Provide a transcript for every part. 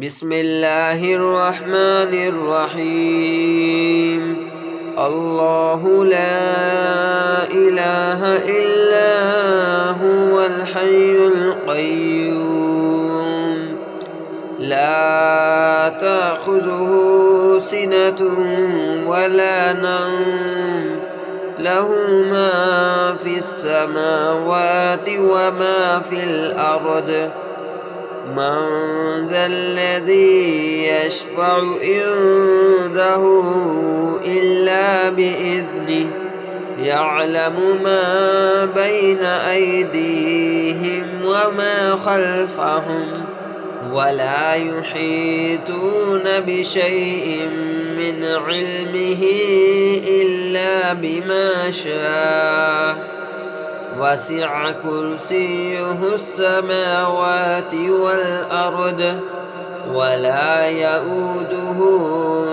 بسم الله الرحمن الرحيم. الله لا إله إلا هو الحي القيوم لا تأخذه سنة ولا نوم له ما في السماوات وما في الأرض من ذا الذي يشفع عنده إلا بإذنه يعلم ما بين أيديهم وما خلفهم ولا يحيطون بشيء من علمه إلا بما شاء وسع كرسيه السماوات والأرض ولا يؤوده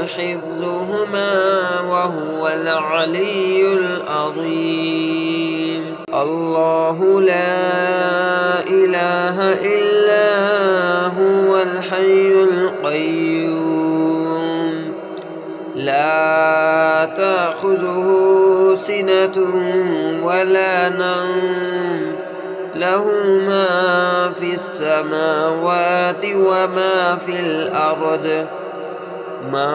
حفظهما وهو العلي العظيم. الله لا إله إلا هو الحي القيوم لا تأخذه سنة ولا نوم له ما في السماوات وما في الأرض من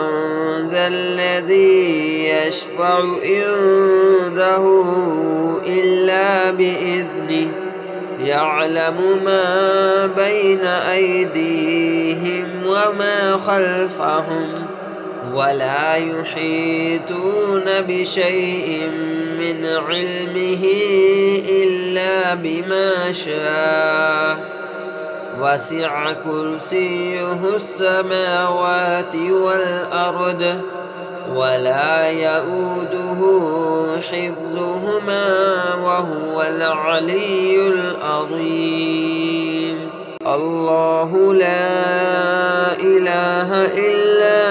ذا الذي يشفع عنده إلا بإذنه يعلم ما بين أيديهم وما خلفهم ولا يحيطون بشيء من علمه إلا بما شاء وسع كرسيه السماوات والأرض ولا يؤوده حفظهما وهو العلي العظيم. الله لا إله إلا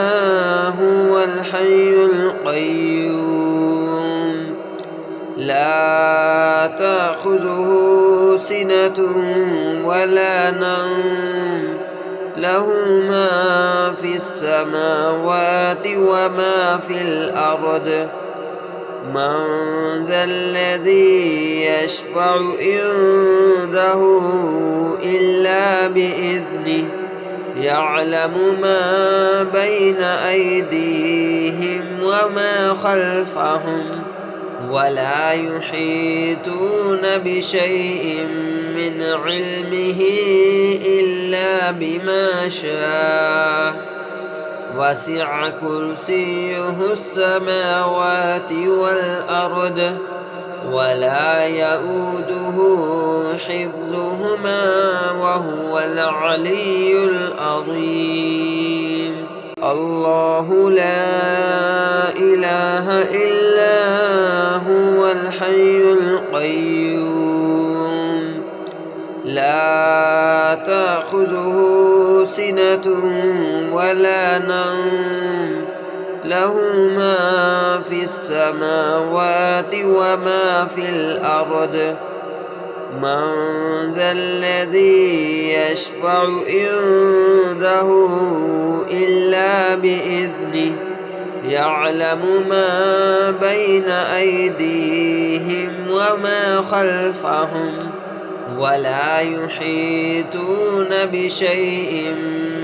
هو الحي القيوم لا تأخذه سنة ولا نوم له ما في السماوات وما في الأرض من ذا الذي يشفع عنده إلا بإذنه يعلم ما بين أيديهم وما خلفهم ولا يحيطون بشيء من علمه إلا بما شاء وسع كرسيه السماوات والأرض ولا يؤوده حفظهما وهو العلي العظيم. الله لا إله إلا هو الحي القيوم لا تأخذه سنة ولا نوم له ما في السماوات وما في الأرض من ذا الذي يشفع عنده إلا بإذنه يعلم ما بين أيديهم وما خلفهم ولا يحيطون بشيء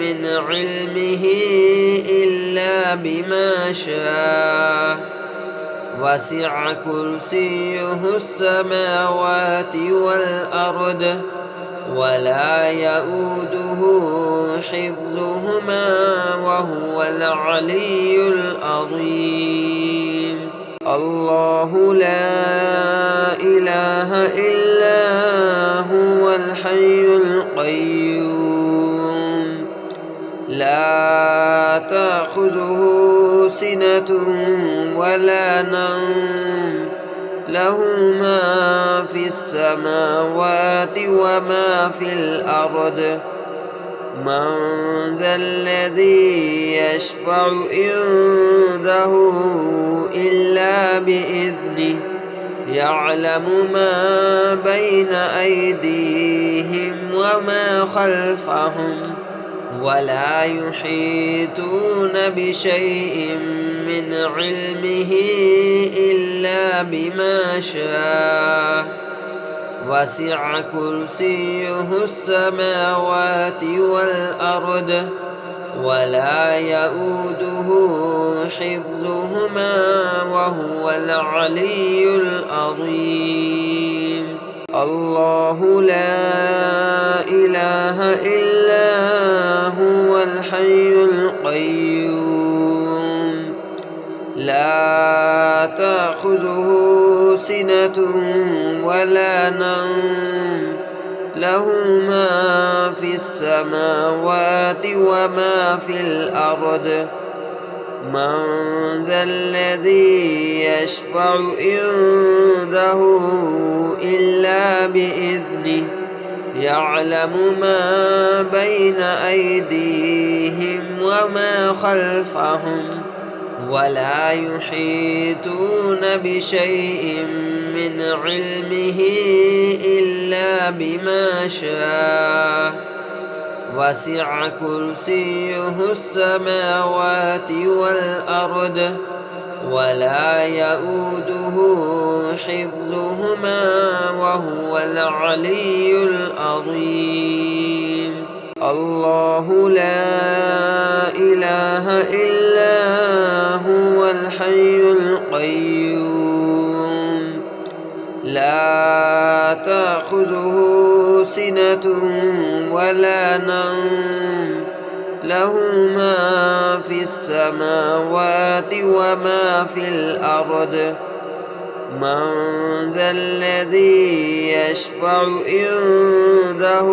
من علمه إلا بما شاء وسع كرسيه السماوات والأرض ولا يؤوده حفظهما وهو العلي العظيم. الله لا إله إلا هو الحي القيوم لا تأخذه سنة ولا نوم له ما في السماوات وما في الأرض من ذا الذي يشفع عنده إلا بإذنه يعلم ما بين أيديهم وما خلفهم ولا يحيطون بشيء من علمه إلا بما شاء وسع كرسيه السماوات والأرض ولا يؤوده حفظهما وهو العلي العظيم. الله لا إله إلا هو الحي القيوم لا تأخذه سنة ولا نوم له ما في السماوات وما في الأرض من ذا الذي يشفع عنده إلا بإذنه يعلم ما بين أيديهم وما خلفهم ولا يحيطون بشيء من علمه إلا بما شاء وسع كرسيه السماوات والأرض ولا يؤوده حفظهما وهو العلي العظيم. الله لا إله إلا هو الحي القيوم لا تأخذه سنة ولا نوم له ما في السماوات وما في الأرض من ذا الذي يشفع عنده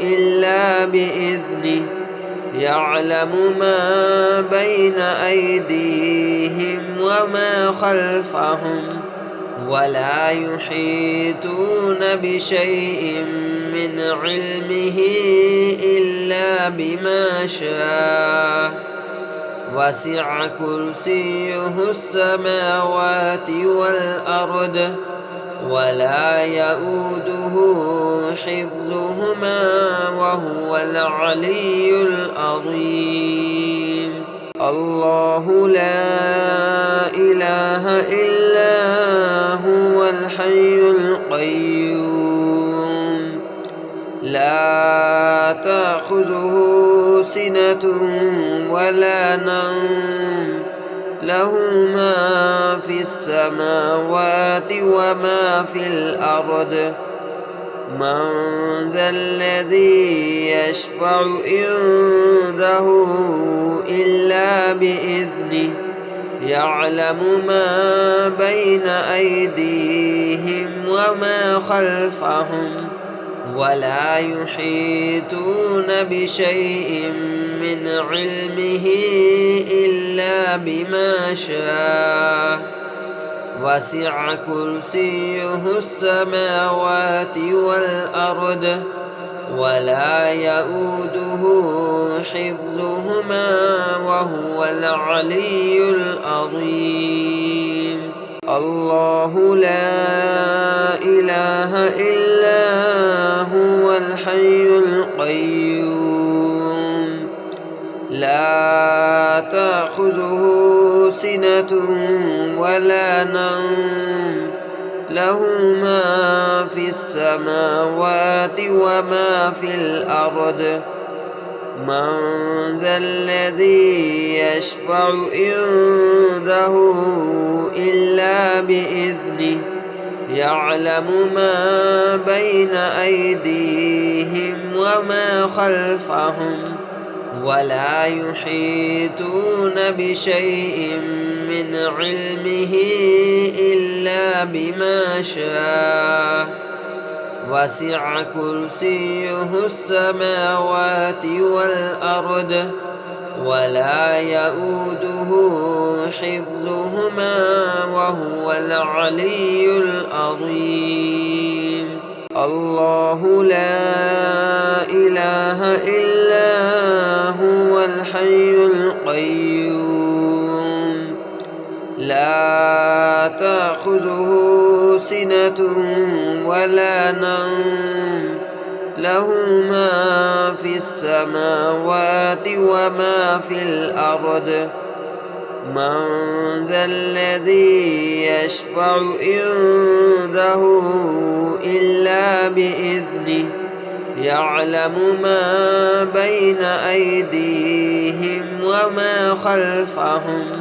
إلا بإذنه يعلم ما بين أيديهم وما خلفهم ولا يحيطون بشيء من علمه إلا بما شاء وسع كرسيه السماوات والأرض ولا يؤوده حفظهما وهو العلي العظيم. الله لا إله إلا هو الحي القيوم لا تأخذه سنة ولا نوم له ما في السماوات وما في الأرض من ذا الذي يشفع عنده إلا بإذنه يعلم ما بين أيديهم وما خلفهم ولا يحيطون بشيء من علمه إلا بما شاء وسع كرسيه السماوات والأرض ولا يؤوده حفظهما وهو العلي العظيم. الله لا إله إلا هو الحي القيوم لا تأخذه سنة ولا نوم له ما في السماوات وما في الأرض من ذا الذي يشفع عنده إلا بإذنه يعلم ما بين أيديهم وما خلفهم ولا يحيطون بشيء من علمه إلا بما شاء وسع كرسيه السماوات والأرض ولا يؤوده حفظهما وهو العلي العظيم. الله لا إله إلا هو الحي القيوم لا تأخذه سنة ولا نوم له ما في السماوات وما في الأرض. من ذا الذي يشفع عنده إلا بإذنه يعلم ما بين أيديهم وما خلفهم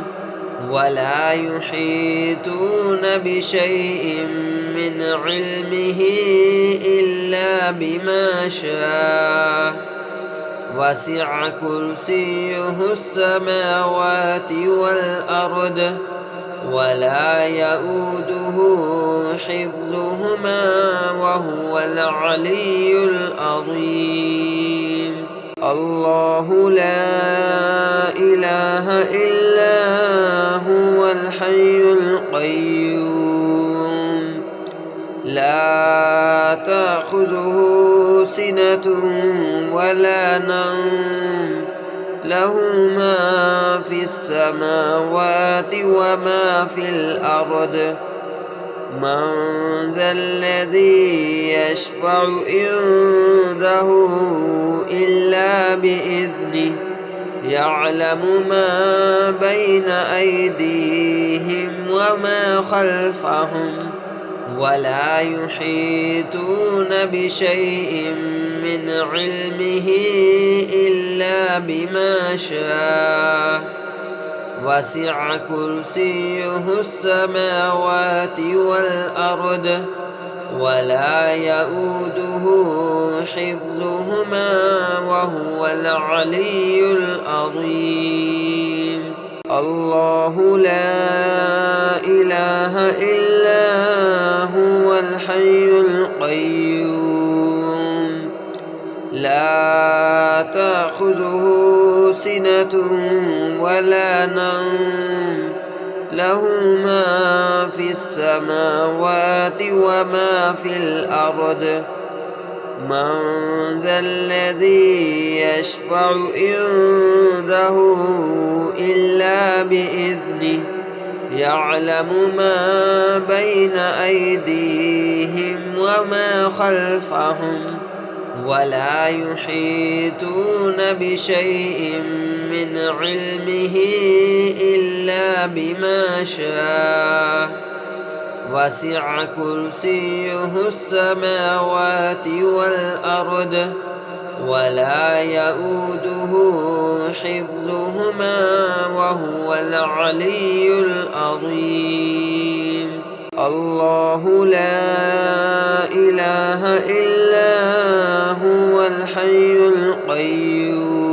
ولا يحيطون بشيء من علمه إلا بما شاء. وسع كرسيه السماوات والأرض ولا يؤوده حفظهما وهو العلي العظيم. الله لا إله إلا هو الحي القيوم لا تأخذه سنة ولا نوم له ما في السماوات وما في الأرض. من ذا الذي يشفع عنده إلا بإذنه يعلم ما بين أيديهم وما خلفهم ولا يحيطون بشيء من علمه إلا بما شاء. وسع كرسيه السماوات والأرض ولا يؤوده حفظهما وهو العلي العظيم. الله لا إله إلا هو الحي القيوم لا تأخذه سنة ولا نوم له ما في السماوات وما في الأرض. من ذا الذي يشفع عنده إلا بإذنه يعلم ما بين أيديهم وما خلفهم ولا يحيطون بشيء من علمه إلا بما شاء. وسع كرسيه السماوات والأرض ولا يؤوده حفظهما وهو العلي العظيم. الله لا إله إلا هو الحي القيوم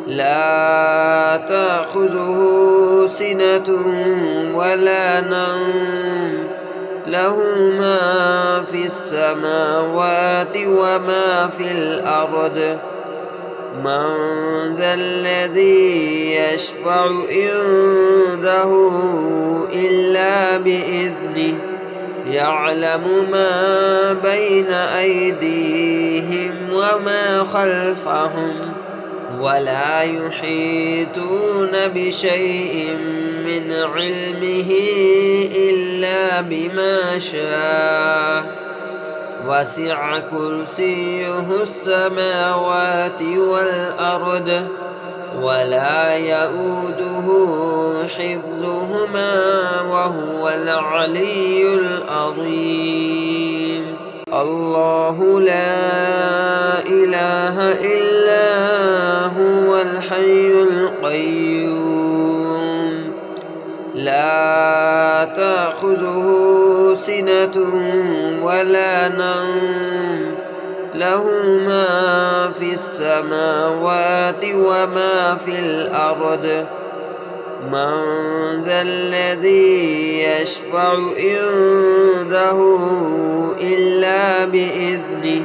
لا تأخذه سنة ولا نوم له ما في السماوات وما في الأرض. من ذا الذي يشفع عنده إلا بإذنه يعلم ما بين أيديهم وما خلفهم ولا يحيطون بشيء من علمه إلا بما شاء. وسع كرسيه السماوات والأرض ولا يؤوده حفظهما وهو العلي العظيم. الله لا إله إلا هو الحي القيوم لا تأخذه سنة ولا نوم له ما في السماوات وما في الأرض. من ذا الذي يشفع عنده إلا بإذنه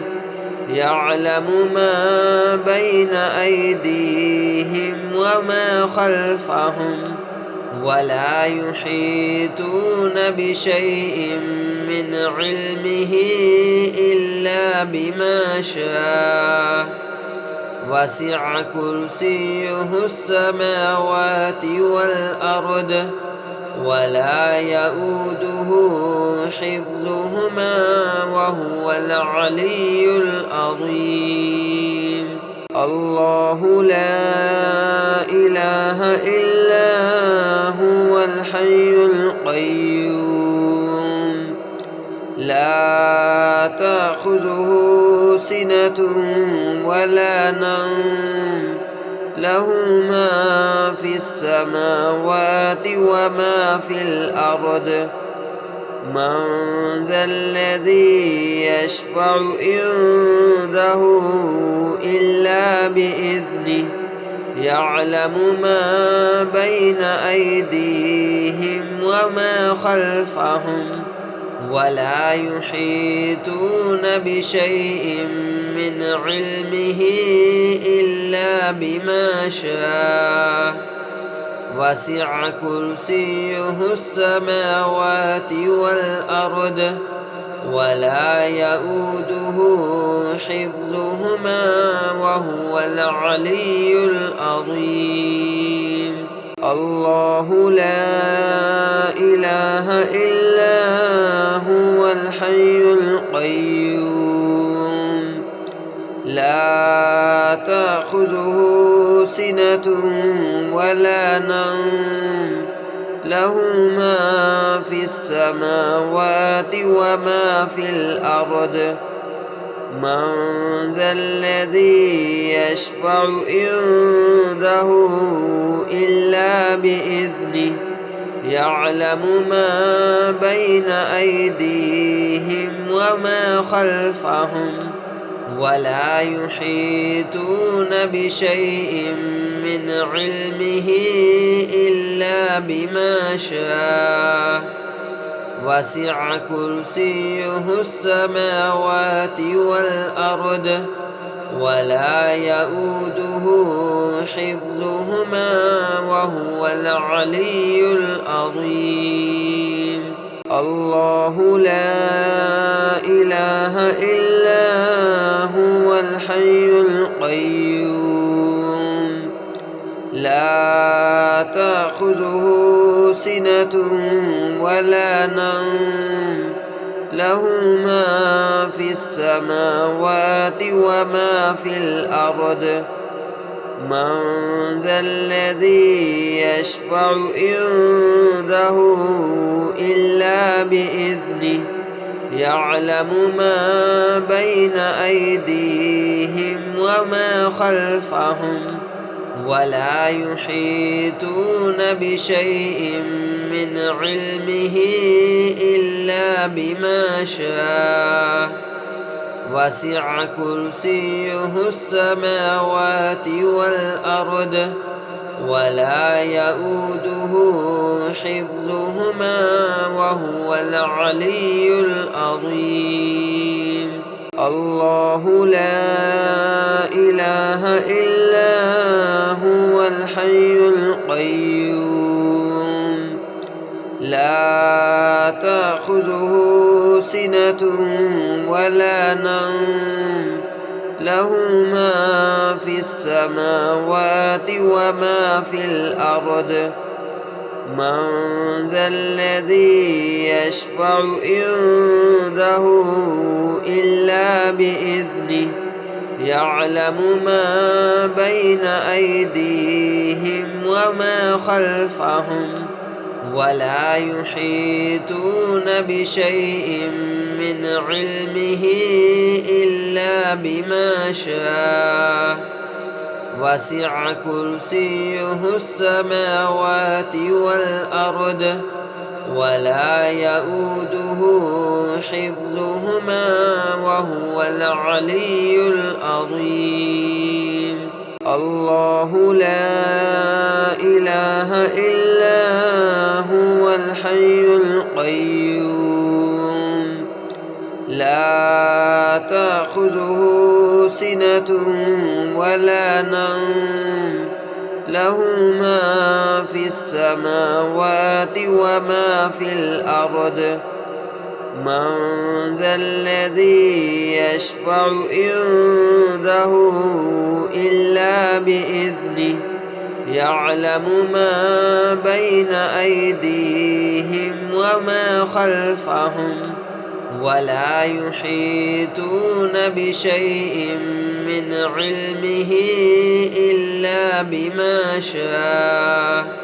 يعلم ما بين أيديهم وما خلفهم ولا يحيطون بشيء من علمه إلا بما شاء. وسع كرسيه السماوات والأرض ولا يؤوده حفظهما وهو العلي العظيم. الله لا إله إلا هو الحي القيوم لا تأخذه سنة ولا نوم له ما في السماوات وما في الأرض من ذا الذي يشفع عنده إلا بإذنه يعلم ما بين أيديهم وما خلفهم ولا يحيطون بشيء من علمه إلا بما شاء وسع كرسيه السماوات والأرض ولا يؤوده حفظهما وهو العلي العظيم. الله لا إله إلا هو الحي القيوم لا تأخذه سنة ولا نوم له ما في السماوات وما في الأرض من ذا الذي يشفع عنده إلا بإذنه يعلم ما بين أيديهم وما خلفهم ولا يحيطون بشيء من علمه إلا بما شاء وسع كرسيه السماوات والأرض ولا يؤوده حفظهما وهو العلي العظيم. الله لا إله إلا هو الحي القيوم لا تأخذه سنة ولا نوم له ما في السماوات وما في الأرض من ذا الذي يشفع عنده إلا بإذنه يعلم ما بين أيديهم وما خلفهم ولا يحيطون بشيء من علمه إلا بما شاء وسع كرسيه السماوات والأرض ولا يؤوده حفظهما وهو العلي العظيم. الله لا إله إلا هو الحي القيوم لا تأخذه سنة ولا نوم له ما في السماوات وما في الأرض من ذا الذي يشفع عنده إلا بإذنه يعلم ما بين أيديهم وما خلفهم ولا يحيطون بشيء من علمه إلا بما شاء وسع كرسيه السماوات والأرض ولا يؤوده حفظهما وهو العلي العظيم. الله لا إله إلا هو الحي القيوم لا تأخذه سنة ولا نوم له ما في السماوات وما في الأرض من ذا الذي يشفع عنده إلا بإذنه يعلم ما بين أيديهم وما خلفهم ولا يحيطون بشيء من علمه إلا بما شاء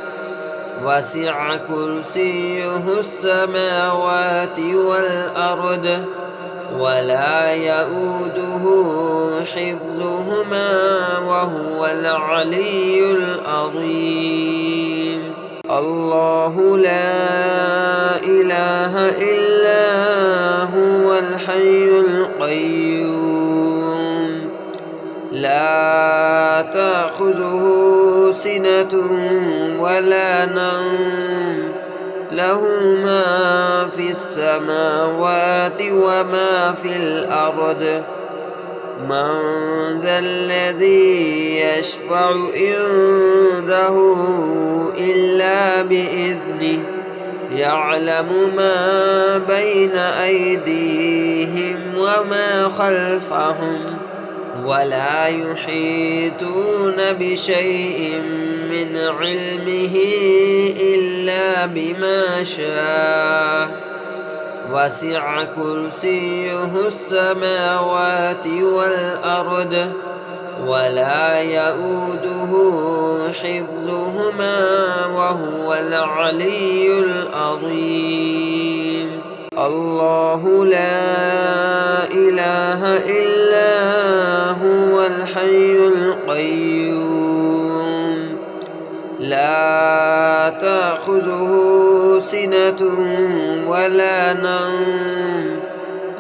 وسع كرسيه السماوات والأرض ولا يؤوده حفظهما وهو العلي العظيم. الله لا إله إلا هو الحي القيوم لا تأخذه سنة ولا نوم له ما في السماوات وما في الأرض من ذا الذي يشفع عنده إلا بإذنه يعلم ما بين أيديهم وما خلفهم ولا يحيطون بشيء من علمه إلا بما شاء وسع كرسيه السماوات والأرض ولا يؤوده حفظهما وهو العلي العظيم. الله لا إله إلا هو الحي القيوم لا تأخذه سنة ولا نوم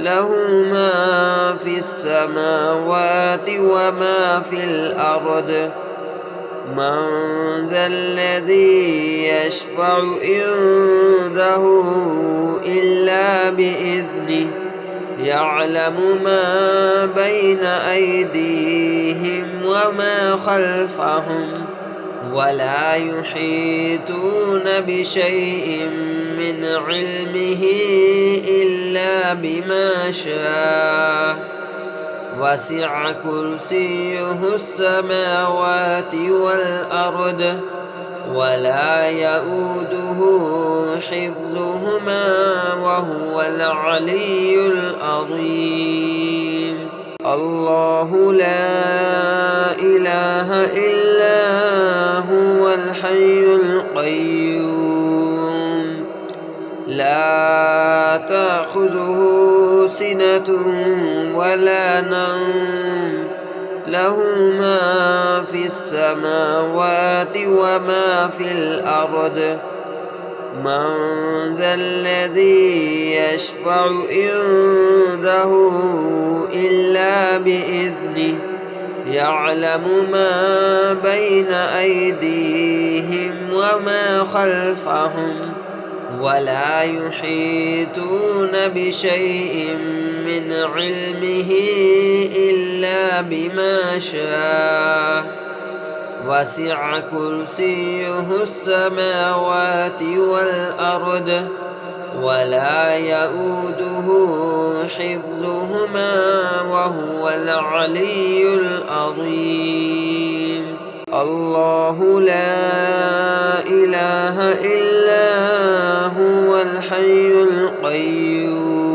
له ما في السماوات وما في الأرض من ذا الذي يشفع عنده إلا بإذنه يعلم ما بين أيديهم وما خلفهم ولا يحيطون بشيء من علمه إلا بما شاء وسع كرسيه السماوات والأرض ولا يؤوده حفظهما وهو العلي العظيم. الله لا إله إلا هو الحي القيوم لا تأخذه سنة ولا نوم له ما في السماوات وما في الأرض من ذا الذي يشفع عنده إلا بإذنه يعلم ما بين أيديهم وما خلفهم ولا يحيطون بشيء من علمه إلا بما شاء وسع كرسيه السماوات والأرض ولا يؤوده حفظهما وهو العلي العظيم. الله لا إله إلا هو الحي القيوم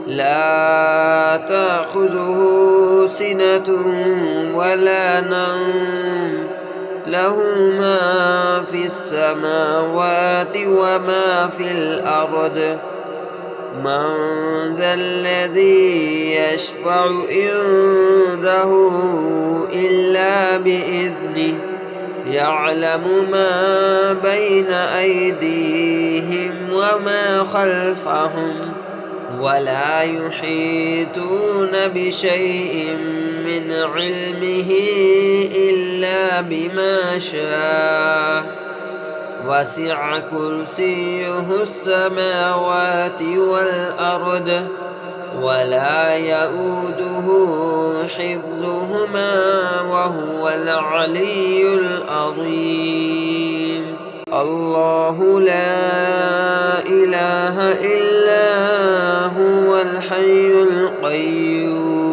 لا تأخذه سنة ولا نوم له ما في السماوات وما في الأرض من ذا الذي يشفع عنده إلا بإذنه يعلم ما بين أيديهم وما خلفهم ولا يحيطون بشيء من علمه إلا بما شاء وسع كرسيه السماوات والأرض ولا يؤوده حفظهما وهو العلي العظيم. الله لا إله إلا هو الحي القيوم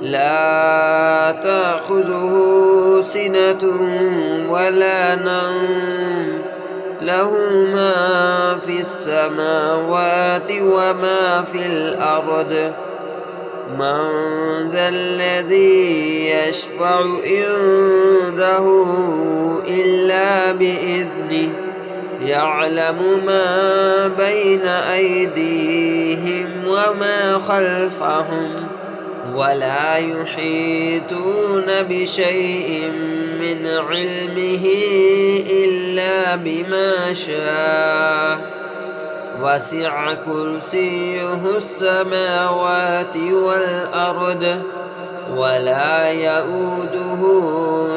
لا تأخذه سِنَةٌ وَلَا نَوْمٌ له ما في السماوات وما في الأرض من ذا الذي يشفع عنده إلا بإذنه يعلم ما بين أيديهم وما خلفهم ولا يحيطون بشيء من علمه إلا بما شاء وسع كرسيه السماوات والأرض ولا يؤوده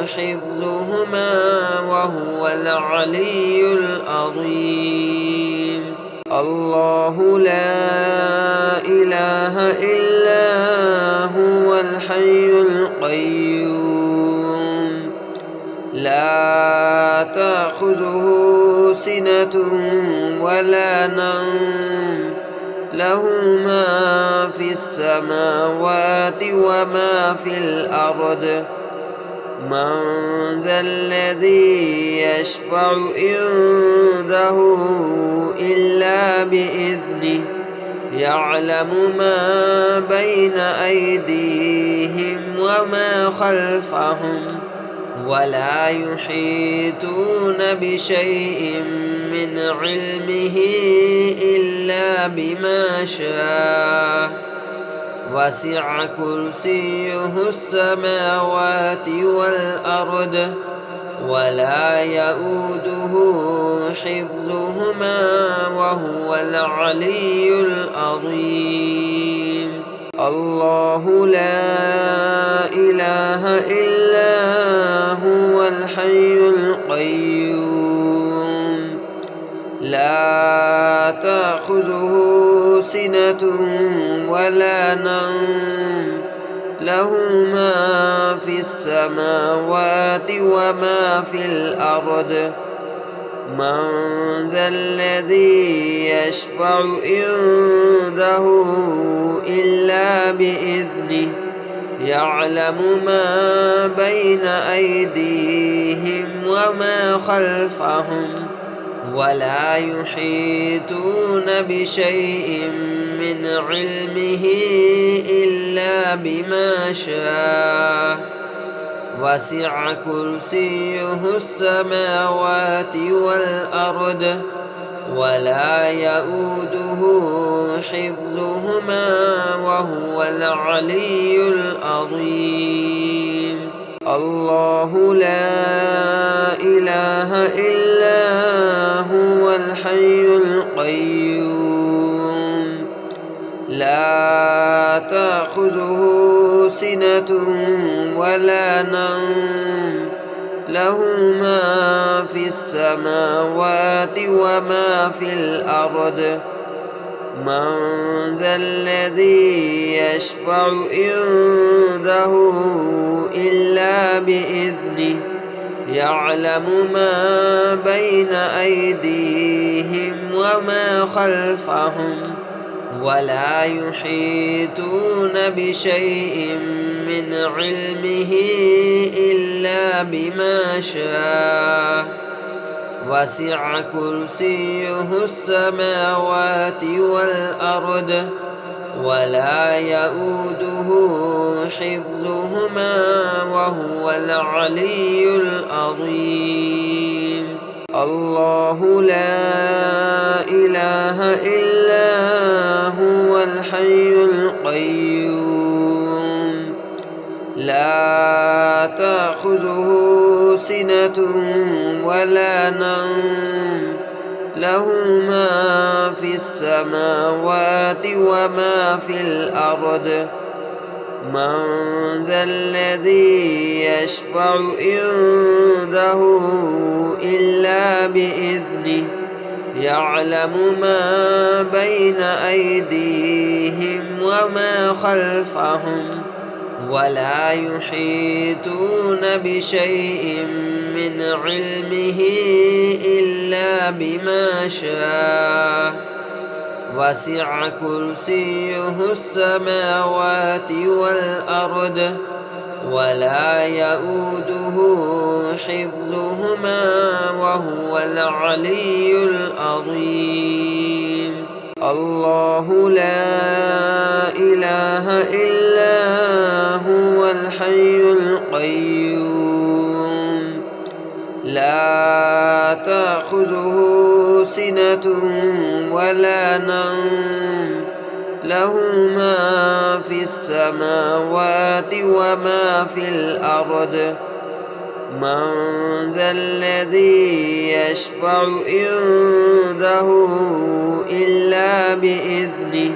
حفظهما وهو العلي العظيم الله لا إله إلا هو الحي القيوم لا تأخذه سنة ولا نوم له ما في السماوات وما في الأرض من ذا الذي يشفع عنده إلا بإذنه يعلم ما بين أيديهم وما خلفهم ولا يحيطون بشيء من علمه إلا بما شاء وسع كرسيه السماوات والأرض ولا يؤوده حفظهما وهو العلي العظيم الله لا إله إلا هو الحي القيوم لا تأخذه سنة ولا نوم له ما في السماوات وما في الأرض من ذا الذي يشفع عنده إلا بإذنه يعلم ما بين أيديهم وما خلفهم ولا يحيطون بشيء من علمه إلا بما شاء وسع كرسيه السماوات والأرض ولا يؤوده حفظهما وهو العلي العظيم الله لا إله إلا هو الحي القيوم لا تأخذه سنة ولا نوم له ما في السماوات وما في الأرض من ذا الذي يشفع عنده إلا بإذنه يعلم ما بين أيديهم وما خلفهم ولا يحيطون بشيء من علمه إلا بما شاء وسع كرسيه السماوات والأرض ولا يؤوده حفظهما وهو العلي العظيم الله لا إله إلا هو الحي القيوم لا تأخذه سنة ولا نوم له ما في السماوات وما في الأرض من ذا الذي يشفع عنده إلا بإذنه يعلم ما بين أيديهم وما خلفهم ولا يحيطون بشيء من علمه إلا بما شاء وسع كرسيه السماوات والأرض ولا يؤوده حفظهما وهو العلي العظيم. الله لا إله إلا هو الحي القيوم لا تأخذه سنة ولا نوم له ما في السماوات وما في الأرض من ذا الذي يشفع عنده إلا بإذنه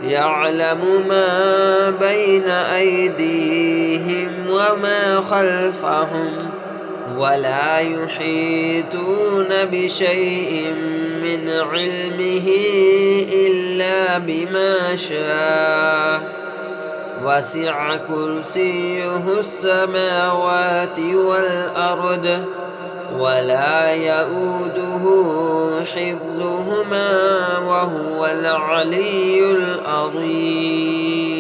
يعلم ما بين أيديهم وما خلفهم ولا يحيطون بشيء من علمه إلا بما شاء وسع كرسيه السماوات والأرض ولا يؤوده حفظهما وهو العلي العظيم.